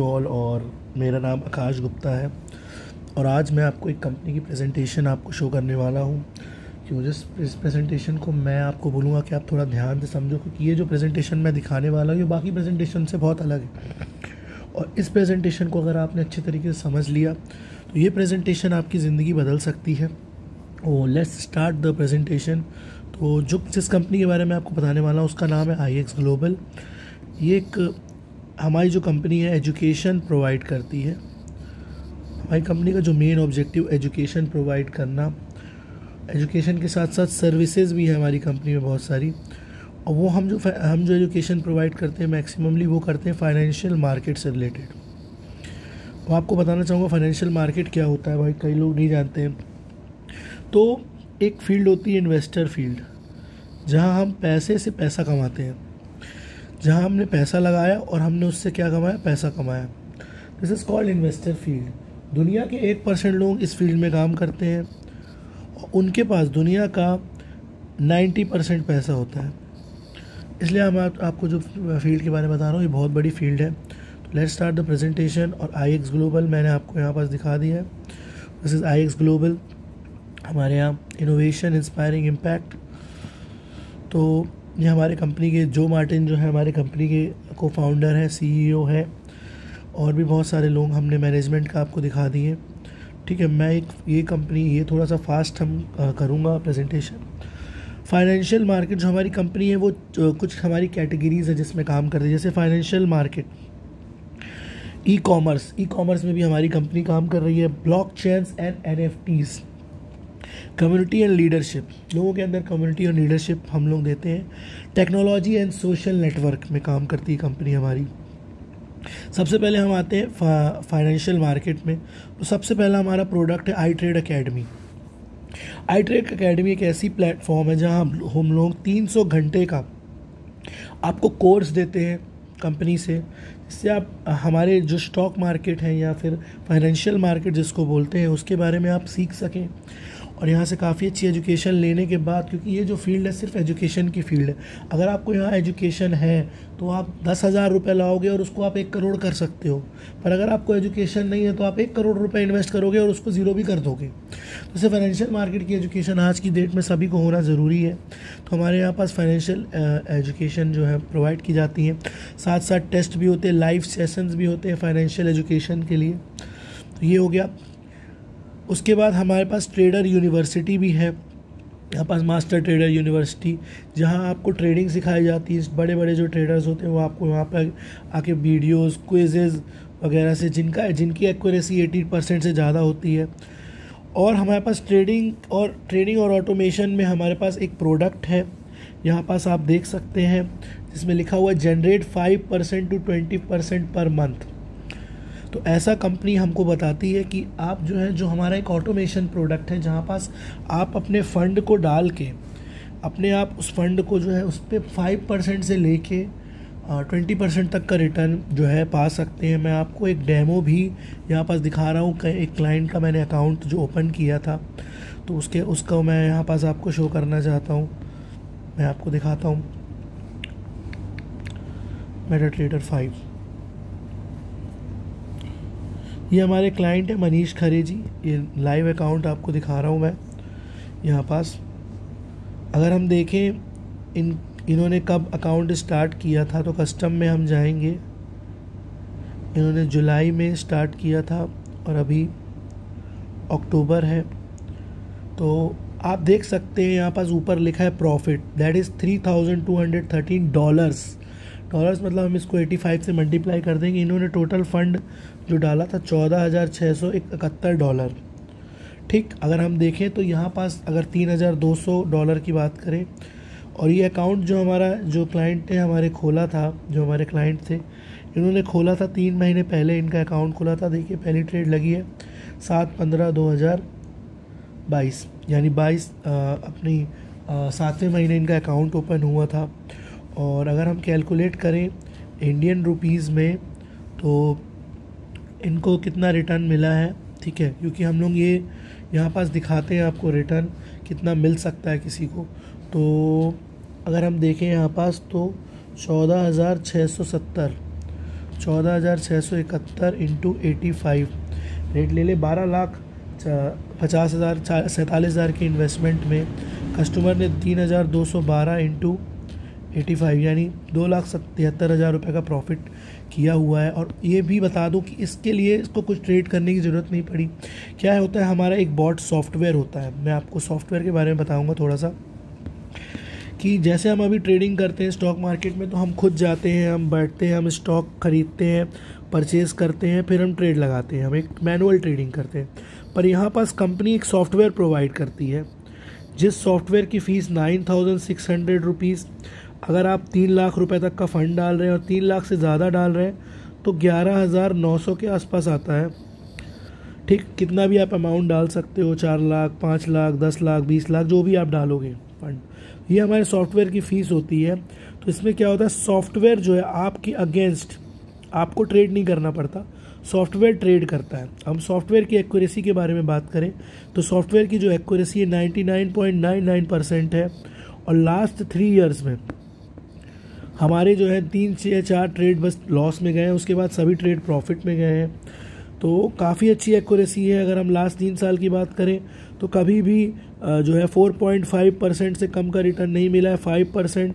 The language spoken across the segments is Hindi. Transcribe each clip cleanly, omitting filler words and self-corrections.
You all. और मेरा नाम आकाश गुप्ता है और आज मैं आपको एक कंपनी की प्रेजेंटेशन आपको शो करने वाला हूँ कि मुझे इस प्रेजेंटेशन को मैं आपको बोलूँगा कि आप थोड़ा ध्यान से समझो, क्योंकि ये जो प्रेजेंटेशन मैं दिखाने वाला हूँ ये बाकी प्रेजेंटेशन से बहुत अलग है। और इस प्रेजेंटेशन को अगर आपने अच्छे तरीके से समझ लिया तो ये प्रेजेंटेशन आपकी ज़िंदगी बदल सकती है। और लेट्स स्टार्ट द प्रेजेंटेशन। तो जिस कंपनी के बारे में आपको बताने वाला हूँ उसका नाम है IX ग्लोबल। ये एक हमारी जो कंपनी है एजुकेशन प्रोवाइड करती है। हमारी कंपनी का जो मेन ऑब्जेक्टिव एजुकेशन प्रोवाइड करना, एजुकेशन के साथ साथ सर्विसेज भी है हमारी कंपनी में बहुत सारी। और वो हम जो एजुकेशन प्रोवाइड करते हैं मैक्सिममली वो करते हैं फाइनेंशियल मार्केट से रिलेटेड। तो आपको बताना चाहूँगा फाइनेंशियल मार्केट क्या होता है, भाई कई लोग नहीं जानते हैं। तो एक फील्ड होती है इन्वेस्टर फील्ड, जहाँ हम पैसे से पैसा कमाते हैं, जहाँ हमने पैसा लगाया और हमने उससे क्या कमाया, पैसा कमाया। This is called investor field. दुनिया के 1% लोग इस फील्ड में काम करते हैं और उनके पास दुनिया का 90% पैसा होता है। इसलिए हम आपको जो फील्ड के बारे में बता रहा हूँ ये बहुत बड़ी फील्ड है। तो लेट्स स्टार्ट द प्रेजेंटेशन। और IX ग्लोबल मैंने आपको यहाँ पास दिखा दिया है। This is IX global. हमारे यहाँ इनोवेशन इंस्पायरिंग इम्पैक्ट। तो ये हमारे कंपनी के जो मार्टिन जो है हमारे कंपनी के को फाउंडर है, CEO है, और भी बहुत सारे लोग हमने मैनेजमेंट का आपको दिखा दिए। ठीक है, मैं ये कंपनी ये थोड़ा सा फास्ट हम करूँगा प्रेजेंटेशन। फाइनेंशियल मार्केट जो हमारी कंपनी है वो कुछ हमारी कैटेगरीज है जिसमें काम करती है, जैसे फाइनेंशियल मार्केट, ई कॉमर्स में भी हमारी कंपनी काम कर रही है। Blockchains and NFTs, community and leadership, लोगों के अंदर कम्युनिटी और लीडरशिप हम लोग देते हैं। टेक्नोलॉजी एंड सोशल नेटवर्क में काम करती है कंपनी हमारी। सबसे पहले हम आते हैं फाइनेंशियल मार्केट में। तो सबसे पहला हमारा प्रोडक्ट है iTrade अकेडमी। iTrade अकेडमी एक ऐसी प्लेटफॉर्म है जहां हम लोग 300 घंटे का आपको कोर्स देते हैं कंपनी से, जिससे आप हमारे जो स्टॉक मार्केट है या फिर फाइनेंशियल मार्केट जिसको बोलते हैं उसके बारे में आप सीख सकें। और यहाँ से काफ़ी अच्छी एजुकेशन लेने के बाद, क्योंकि ये जो फील्ड है सिर्फ एजुकेशन की फील्ड है, अगर आपको यहाँ एजुकेशन है तो आप 10,000 रुपये लाओगे और उसको आप 1 करोड़ कर सकते हो। पर अगर आपको एजुकेशन नहीं है तो आप 1 करोड़ रुपये इन्वेस्ट करोगे और उसको ज़ीरो भी कर दोगे। तो इसे फाइनेंशियल मार्केट की एजुकेशन आज की डेट में सभी को होना ज़रूरी है। तो हमारे यहाँ पास फाइनेंशियल एजुकेशन जो है प्रोवाइड की जाती है, साथ साथ टेस्ट भी होते हैं, लाइव सेशंस भी होते हैं फाइनेंशियल एजुकेशन के लिए। तो ये हो गया। उसके बाद हमारे पास ट्रेडर यूनिवर्सिटी भी है, यहाँ पास मास्टर ट्रेडर यूनिवर्सिटी, जहाँ आपको ट्रेडिंग सिखाई जाती है। बड़े बड़े जो ट्रेडर्स होते हैं वो आपको वहाँ पर आके वीडियोस, क्विजेज़ वगैरह से जिनकी एक्यूरेसी 80% से ज़्यादा होती है। और हमारे पास ट्रेडिंग और ऑटोमेशन में हमारे पास एक प्रोडक्ट है, यहाँ पास आप देख सकते हैं, जिसमें लिखा हुआ है जनरेट 5% to 20% पर मंथ। तो ऐसा कंपनी हमको बताती है कि आप जो हमारा एक ऑटोमेशन प्रोडक्ट है, जहाँ पास आप अपने फ़ंड को डाल के अपने आप उस फंड को जो है उस पर 5% से लेके 20% तक का रिटर्न जो है पा सकते हैं। मैं आपको एक डेमो भी यहाँ पास दिखा रहा हूँ। एक क्लाइंट का मैंने अकाउंट जो ओपन किया था तो उसका मैं यहाँ पास आपको शो करना चाहता हूँ। मैं आपको दिखाता हूँ मेटाट्रेडर 5। ये हमारे क्लाइंट है मनीष खरे जी। ये लाइव अकाउंट आपको दिखा रहा हूँ मैं यहाँ पास। अगर हम देखें इन्होंने कब अकाउंट स्टार्ट किया था, तो कस्टम में हम जाएंगे। इन्होंने जुलाई में स्टार्ट किया था और अभी अक्टूबर है। तो आप देख सकते हैं यहाँ पास ऊपर लिखा है प्रॉफिट, दैट इज़ $3,213। मतलब हम इसको 85 से मल्टीप्लाई कर देंगे। इन्होंने टोटल फंड जो डाला था $14,671। ठीक, अगर हम देखें तो यहाँ पास अगर $3,200 की बात करें, और ये अकाउंट जो क्लाइंट ने हमारे खोला था, जो हमारे क्लाइंट थे, इन्होंने खोला था 3 महीने पहले इनका अकाउंट खुला था। देखिए पहली ट्रेड लगी है 7/15/2022, यानी 22 अपनी 7वें महीने इनका अकाउंट ओपन हुआ था। और अगर हम कैलकुलेट करें इंडियन रुपीज़ में तो इनको कितना रिटर्न मिला है, ठीक है, क्योंकि हम लोग ये यहाँ पास दिखाते हैं आपको रिटर्न कितना मिल सकता है किसी को। तो अगर हम देखें यहाँ पास तो 14,670 14,671 इंटू 85 रेट ले ले 12,50,000 47,000 की इन्वेस्टमेंट में कस्टमर ने 3,212 इंटू 85 यानी 2,77,000 रुपये का प्रॉफिट किया हुआ है। और ये भी बता दूं कि इसके लिए इसको कुछ ट्रेड करने की ज़रूरत नहीं पड़ी। क्या होता है, हमारा एक बॉट सॉफ्टवेयर होता है। मैं आपको सॉफ्टवेयर के बारे में बताऊंगा थोड़ा सा, कि जैसे हम अभी ट्रेडिंग करते हैं स्टॉक मार्केट में, तो हम खुद जाते हैं, हम बैठते हैं, हम स्टॉक खरीदते हैं, परचेज़ करते हैं, फिर हम ट्रेड लगाते हैं, हम एक मैनुअल ट्रेडिंग करते हैं। पर यहाँ पास कंपनी एक सॉफ्टवेयर प्रोवाइड करती है, जिस सॉफ्टवेयर की फ़ीस 9,600 रुपीज़। अगर आप 3 लाख रुपए तक का फ़ंड डाल रहे हैं और 3 लाख से ज़्यादा डाल रहे हैं तो 11,900 के आसपास आता है। ठीक, कितना भी आप अमाउंट डाल सकते हो, 4 लाख, 5 लाख, 10 लाख, 20 लाख, जो भी आप डालोगे फंड, ये हमारे सॉफ्टवेयर की फ़ीस होती है। तो इसमें क्या होता है, सॉफ्टवेयर जो है आपकी अगेंस्ट, आपको ट्रेड नहीं करना पड़ता, सॉफ्टवेयर ट्रेड करता है। हम सॉफ्टवेयर की एक्यूरेसी के बारे में बात करें तो सॉफ्टवेयर की जो एक्यूरेसी है 99.99% है। और लास्ट 3 ईयर्स में हमारे जो है 3 से 4 ट्रेड बस लॉस में गए हैं, उसके बाद सभी ट्रेड प्रॉफिट में गए हैं। तो काफ़ी अच्छी एक्यूरेसी है। अगर हम लास्ट 3 साल की बात करें तो कभी भी जो है 4.5% से कम का रिटर्न नहीं मिला है। 5%,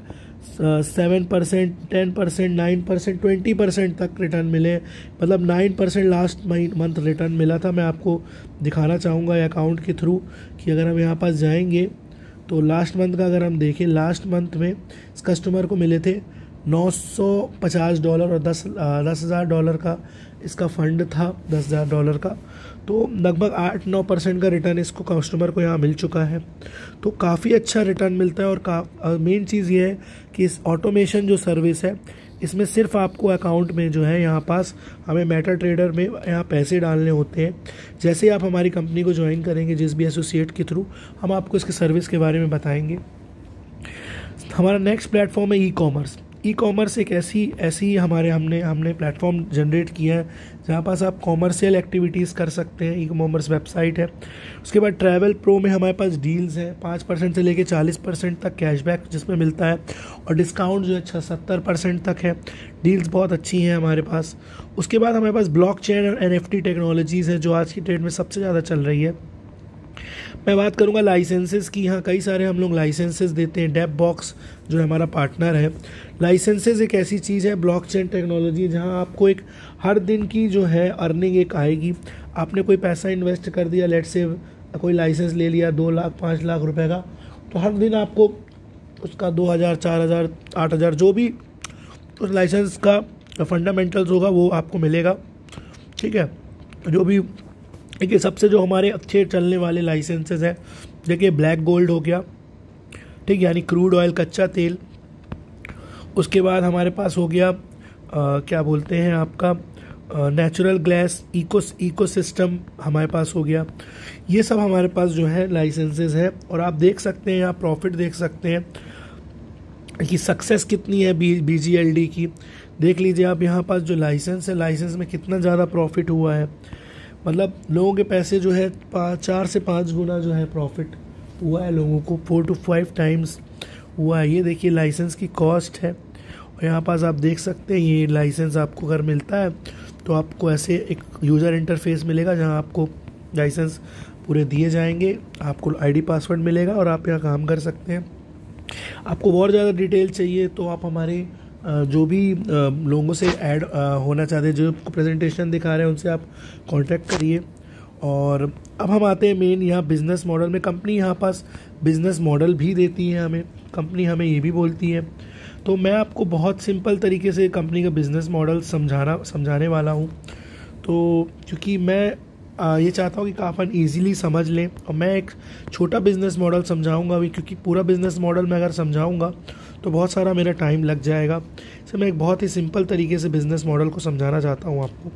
7%, 10%, 9%, 20% तक रिटर्न मिले। मतलब 9% लास्ट मंथ रिटर्न मिला था। मैं आपको दिखाना चाहूँगा अकाउंट के थ्रू कि अगर हम यहाँ पास जाएंगे तो लास्ट मंथ का अगर हम देखें, लास्ट मंथ में इस कस्टमर को मिले थे $950 और $10,000 का इसका फ़ंड था, $10,000 का। तो लगभग 8-9% का रिटर्न इसको कस्टमर को यहाँ मिल चुका है। तो काफ़ी अच्छा रिटर्न मिलता है। और मेन चीज़ ये है कि इस ऑटोमेशन जो सर्विस है, इसमें सिर्फ आपको अकाउंट में जो है यहाँ पास हमें मेटा ट्रेडर में यहाँ पैसे डालने होते हैं। जैसे ही आप हमारी कंपनी को ज्वाइन करेंगे जिस भी एसोसिएट के थ्रू, हम आपको इसके सर्विस के बारे में बताएंगे। हमारा नेक्स्ट प्लेटफॉर्म है ई कॉमर्स। ई कॉमर्स एक ऐसी हमने प्लेटफॉर्म जनरेट किया है जहाँ पास आप कॉमर्शियल एक्टिविटीज़ कर सकते हैं। ई कॉमर्स वेबसाइट है। उसके बाद ट्रैवल प्रो में हमारे पास डील्स हैं 5% से लेके 40% तक कैशबैक जिसमें मिलता है, और डिस्काउंट जो है 70% तक है। डील्स बहुत अच्छी हैं हमारे पास। उसके बाद हमारे पास ब्लॉकचेन और NFT टेक्नोलॉजीज़ है जो आज की डेट में सबसे ज़्यादा चल रही है। मैं बात करूंगा लाइसेंसेस की। यहाँ कई सारे हम लोग लाइसेंसेस देते हैं। डेप बॉक्स जो हमारा पार्टनर है। लाइसेंसेस एक ऐसी चीज़ है, ब्लॉकचेन टेक्नोलॉजी, जहाँ आपको एक हर दिन की जो है अर्निंग एक आएगी। आपने कोई पैसा इन्वेस्ट कर दिया, लेट्स से कोई लाइसेंस ले लिया 2 लाख 5 लाख रुपए का, तो हर दिन आपको उसका 2,000, 4,000, 8,000 जो भी उस लाइसेंस का फंडामेंटल्स होगा वो आपको मिलेगा। ठीक है, जो भी देखिए सबसे जो हमारे अच्छे चलने वाले लाइसेंसेस हैं, देखिए ब्लैक गोल्ड हो गया, ठीक, यानी क्रूड ऑयल, कच्चा तेल। उसके बाद हमारे पास हो गया क्या बोलते हैं आपका नेचुरल गैस, इकोसिस्टम हमारे पास हो गया। ये सब हमारे पास जो है लाइसेंसेस है। और आप देख सकते हैं, आप प्रॉफिट देख सकते हैं कि सक्सेस कितनी है BGLD की। देख लीजिए आप यहाँ पास जो लाइसेंस है, लाइसेंस में कितना ज़्यादा प्रॉफिट हुआ है। मतलब लोगों के पैसे जो है 4 से 5 गुना जो है प्रॉफिट हुआ है लोगों को, 4 to 5 टाइम्स हुआ है। ये देखिए लाइसेंस की कॉस्ट है। और यहाँ पास आप देख सकते हैं ये लाइसेंस आपको अगर मिलता है तो आपको ऐसे एक यूज़र इंटरफेस मिलेगा जहाँ आपको लाइसेंस पूरे दिए जाएंगे, आपको ID पासवर्ड मिलेगा और आप यहाँ काम कर सकते हैं। आपको और ज़्यादा डिटेल चाहिए तो आप हमारे जो भी लोगों से ऐड होना चाहते हैं, जो प्रेजेंटेशन दिखा रहे हैं, उनसे आप कांटेक्ट करिए। और अब हम आते हैं मेन यहाँ बिज़नेस मॉडल में। कंपनी यहाँ पास बिज़नेस मॉडल भी देती है हमें, कंपनी हमें ये भी बोलती है। तो मैं आपको बहुत सिंपल तरीके से कंपनी का बिज़नेस मॉडल समझाने वाला हूँ। तो क्योंकि मैं ये चाहता हूँ कि अपन ईज़िली समझ लें, और मैं एक छोटा बिज़नेस मॉडल समझाऊँगा भी, क्योंकि पूरा बिज़नेस मॉडल मैं अगर समझाऊँगा तो बहुत सारा मेरा टाइम लग जाएगा। इससे मैं एक बहुत ही सिंपल तरीके से बिज़नेस मॉडल को समझाना चाहता हूँ आपको।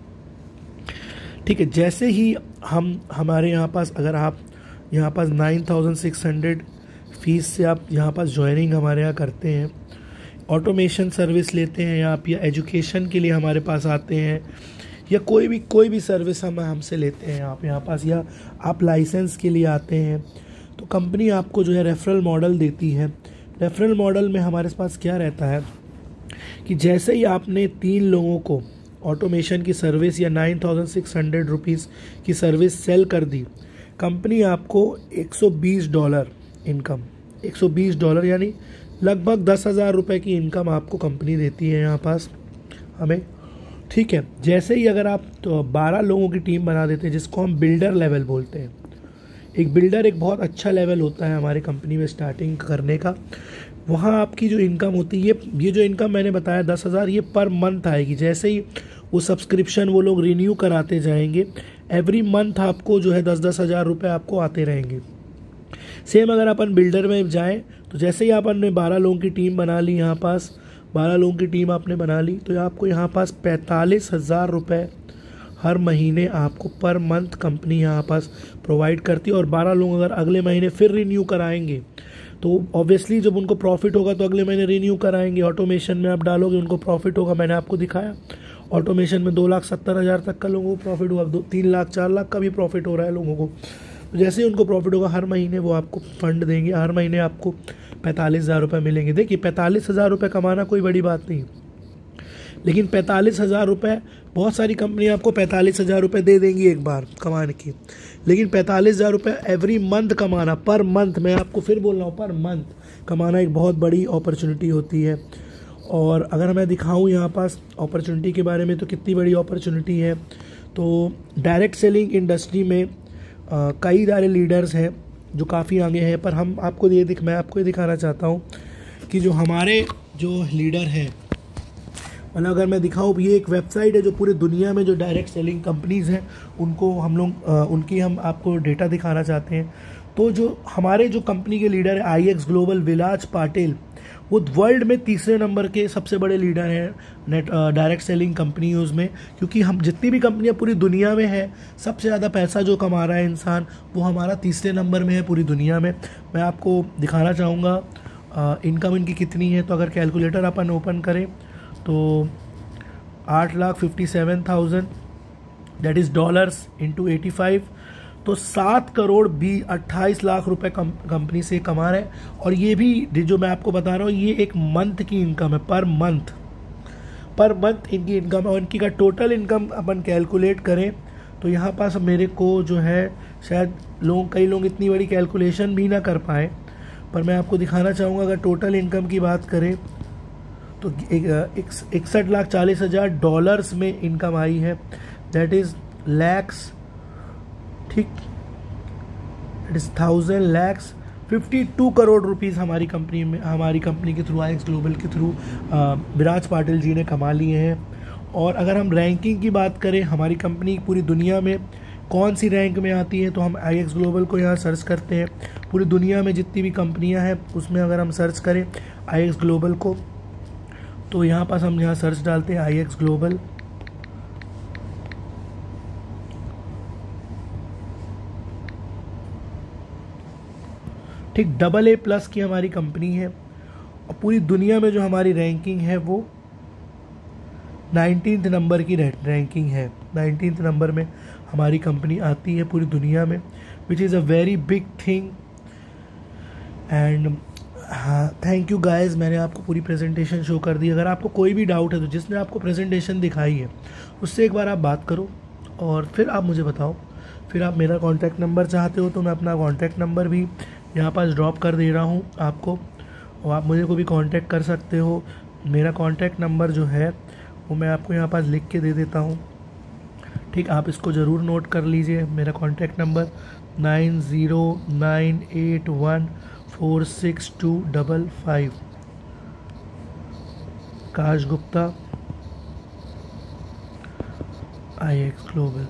ठीक है, जैसे ही हमारे यहाँ पास, अगर आप यहाँ पास 9,600 फीस से आप यहाँ पास ज्वाइनिंग हमारे यहाँ करते हैं, ऑटोमेशन सर्विस लेते हैं आप, या एजुकेशन के लिए हमारे पास आते हैं, या कोई भी सर्विस हमसे लेते हैं आप यहाँ पास, या आप लाइसेंस के लिए आते हैं, तो कंपनी आपको जो है रेफरल मॉडल देती है। रेफरल मॉडल में हमारे पास क्या रहता है कि जैसे ही आपने 3 लोगों को ऑटोमेशन की सर्विस या 9,600 रुपीज़ की सर्विस सेल कर दी, कंपनी आपको $120 इनकम, $120 यानी लगभग 10,000 रुपये की इनकम आपको कंपनी देती है यहाँ पास हमें। ठीक है, जैसे ही अगर आप तो 12 लोगों की टीम बना देते हैं, जिसको हम बिल्डर लेवल बोलते हैं। एक बिल्डर एक बहुत अच्छा लेवल होता है हमारी कंपनी में स्टार्टिंग करने का। वहाँ आपकी जो इनकम होती है, ये जो इनकम मैंने बताया 10,000, ये पर मंथ आएगी। जैसे ही वो सब्सक्रिप्शन वो लोग रिन्यू कराते जाएंगे, एवरी मंथ आपको जो है 10-10 हज़ार रुपये आपको आते रहेंगे। सेम अगर अपन बिल्डर में जाएं तो जैसे ही अपन ने 12 लोगों की टीम बना ली, यहाँ पास 12 लोगों की टीम आपने बना ली, तो आपको यहाँ पास 45,000 रुपये हर महीने आपको पर मंथ कंपनी यहाँ पास प्रोवाइड करती है। और 12 लोग अगर अगले महीने फिर रिन्यू कराएंगे तो ऑब्वियसली जब उनको प्रॉफिट होगा तो अगले महीने रिन्यू कराएंगे। ऑटोमेशन में आप डालोगे उनको प्रॉफिट होगा, मैंने आपको दिखाया ऑटोमेशन में 2,70,000 तक का लोगों को प्रॉफिट हुआ, 3 लाख 4 लाख का भी प्रॉफिट हो रहा है लोगों को। तो जैसे ही उनको प्रॉफिट होगा हर महीने वो आपको फंड देंगे, हर महीने आपको 45,000 रुपये मिलेंगे। देखिए 45,000 रुपये कमाना कोई बड़ी बात नहीं, लेकिन 45,000 रुपये, बहुत सारी कंपनी आपको 45,000 रुपये दे देंगी एक बार कमाने की, लेकिन 45,000 रुपये एवरी मंथ कमाना, पर मंथ, मैं आपको फिर बोल रहा हूँ पर मंथ कमाना एक बहुत बड़ी अपॉर्चुनिटी होती है। और अगर मैं दिखाऊँ यहाँ पास अपॉर्चुनिटी के बारे में तो कितनी बड़ी अपॉर्चुनिटी है। तो डायरेक्ट सेलिंग इंडस्ट्री में कई सारे लीडर्स हैं जो काफ़ी आगे हैं, पर मैं आपको ये दिखाना चाहता हूँ कि जो हमारे जो लीडर हैं, मतलब अगर मैं दिखाऊँ, ये एक वेबसाइट है जो पूरी दुनिया में जो डायरेक्ट सेलिंग कंपनीज़ हैं उनको हम लोग हम आपको डेटा दिखाना चाहते हैं। तो जो हमारे जो कंपनी के लीडर है IX ग्लोबल, विलाज पाटिल, वो वर्ल्ड में 3रे नंबर के सबसे बड़े लीडर हैं डायरेक्ट सेलिंग कंपनीज़ में। क्योंकि हम जितनी भी कंपनियां पूरी दुनिया में है, सबसे ज़्यादा पैसा जो कमा रहा है इंसान, वो हमारा 3रे नंबर में है पूरी दुनिया में। मैं आपको दिखाना चाहूँगा इनकम इनकी कितनी है। तो अगर कैलकुलेटर अपन ओपन करें तो 8,57,000 दैट इज़ डॉलर्स इंटू 85, तो 7 करोड़ 28 लाख रुपए कंपनी से कमा रहे हैं। और ये भी जो मैं आपको बता रहा हूँ, ये एक मंथ की इनकम है, पर मंथ इनकी इनकम है। और इनकी का टोटल इनकम अपन कैलकुलेट करें तो यहाँ पास मेरे को जो है शायद कई लोग इतनी बड़ी कैलकुलेशन भी ना कर पाए, पर मैं आपको दिखाना चाहूँगा। अगर टोटल इनकम की बात करें तो 61,40,000 डॉलर्स में इनकम आई है, दैट इज़ लैक्स, ठीक, that is 1,000 lakhs 52 crore rupees हमारी कंपनी के थ्रू, IX ग्लोबल के थ्रू विराज पाटिल जी ने कमा लिए हैं। और अगर हम रैंकिंग की बात करें, हमारी कंपनी पूरी दुनिया में कौन सी रैंक में आती है, तो हम IX ग्लोबल को यहाँ सर्च करते हैं। पूरी दुनिया में जितनी भी कंपनियाँ हैं उसमें अगर हम सर्च करें IX ग्लोबल को, तो यहाँ पास हम यहाँ सर्च डालते हैं IX ग्लोबल, ठीक, AA+ की हमारी कंपनी है। और पूरी दुनिया में जो हमारी रैंकिंग है वो 19th नंबर की रैंकिंग है। 19th नंबर में हमारी कंपनी आती है पूरी दुनिया में, which is a very big thing. And हाँ, थैंक यू गाइस, मैंने आपको पूरी प्रेजेंटेशन शो कर दी। अगर आपको कोई भी डाउट है तो जिसने आपको प्रेजेंटेशन दिखाई है उससे एक बार आप बात करो और फिर आप मुझे बताओ। फिर आप मेरा कॉन्टैक्ट नंबर चाहते हो तो मैं अपना कॉन्टैक्ट नंबर भी यहाँ पास ड्रॉप कर दे रहा हूँ आपको, और आप मुझे को भी कांटेक्ट कर सकते हो। मेरा कॉन्टैक्ट नंबर जो है वो मैं आपको यहाँ पास लिख के दे देता हूँ, ठीक, आप इसको ज़रूर नोट कर लीजिए। मेरा contact number 9098146255, Akash Gupta, IX global.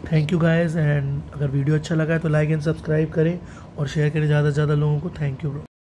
Thank you guys, and अगर वीडियो अच्छा लगा है तो लाइक एंड सब्सक्राइब करें और शेयर करें ज़्यादा से ज़्यादा लोगों को। Thank you bro.